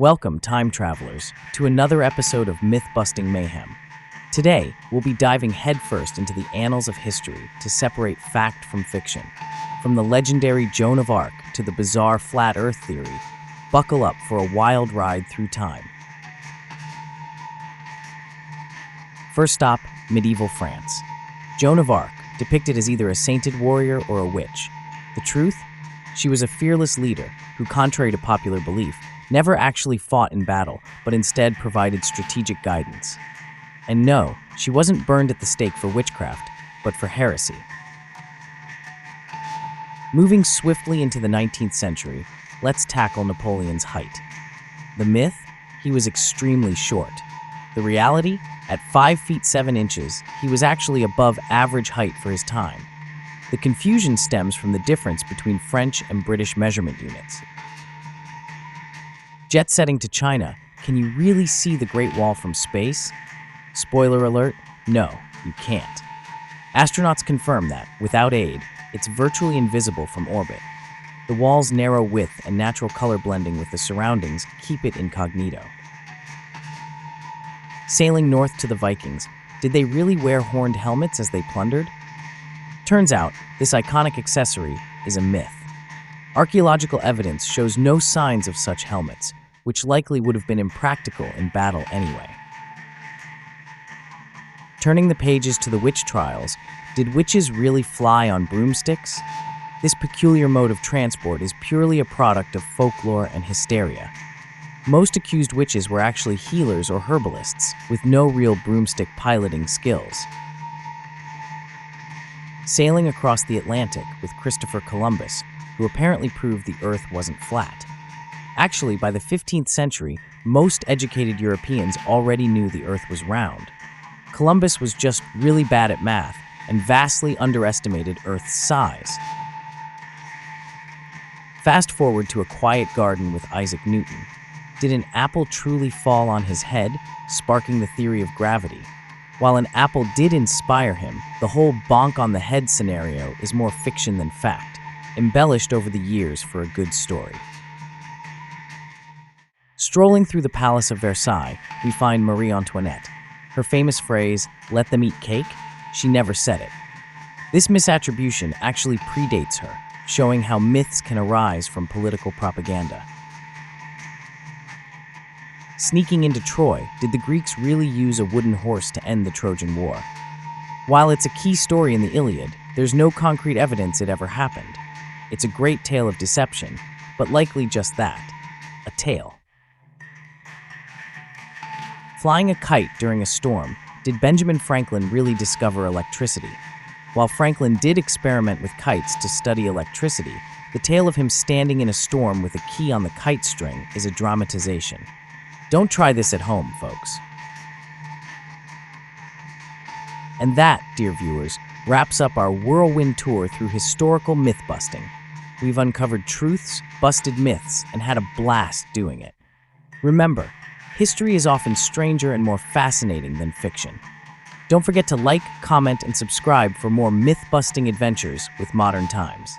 Welcome, time travelers, to another episode of Mythbusting Mayhem. Today, we'll be diving headfirst into the annals of history to separate fact from fiction. From the legendary Joan of Arc to the bizarre flat Earth theory, buckle up for a wild ride through time. First stop, medieval France. Joan of Arc, depicted as either a sainted warrior or a witch. The truth? She was a fearless leader who, contrary to popular belief, never actually fought in battle, but instead provided strategic guidance. And no, she wasn't burned at the stake for witchcraft, but for heresy. Moving swiftly into the 19th century, let's tackle Napoleon's height. The myth? He was extremely short. The reality? At 5 feet 7 inches, he was actually above average height for his time. The confusion stems from the difference between French and British measurement units. Jet setting to China, can you really see the Great Wall from space? Spoiler alert, no, you can't. Astronauts confirm that, without aid, it's virtually invisible from orbit. The wall's narrow width and natural color blending with the surroundings keep it incognito. Sailing north to the Vikings, did they really wear horned helmets as they plundered? Turns out, this iconic accessory is a myth. Archaeological evidence shows no signs of such helmets, which likely would have been impractical in battle anyway. Turning the pages to the witch trials, did witches really fly on broomsticks? This peculiar mode of transport is purely a product of folklore and hysteria. Most accused witches were actually healers or herbalists, with no real broomstick piloting skills. Sailing across the Atlantic with Christopher Columbus, who apparently proved the Earth wasn't flat. Actually, by the 15th century, most educated Europeans already knew the Earth was round. Columbus was just really bad at math and vastly underestimated Earth's size. Fast forward to a quiet garden with Isaac Newton. Did an apple truly fall on his head, sparking the theory of gravity? While an apple did inspire him, the whole bonk on the head scenario is more fiction than fact, embellished over the years for a good story. Strolling through the Palace of Versailles, we find Marie Antoinette. Her famous phrase, "let them eat cake," she never said it. This misattribution actually predates her, showing how myths can arise from political propaganda. Sneaking into Troy, did the Greeks really use a wooden horse to end the Trojan War? While it's a key story in the Iliad, there's no concrete evidence it ever happened. It's a great tale of deception, but likely just that, a tale. Flying a kite during a storm, did Benjamin Franklin really discover electricity? While Franklin did experiment with kites to study electricity, the tale of him standing in a storm with a key on the kite string is a dramatization. Don't try this at home, folks. And that, dear viewers, wraps up our whirlwind tour through historical myth-busting. We've uncovered truths, busted myths, and had a blast doing it. Remember, history is often stranger and more fascinating than fiction. Don't forget to like, comment, and subscribe for more myth-busting adventures with Modern Times.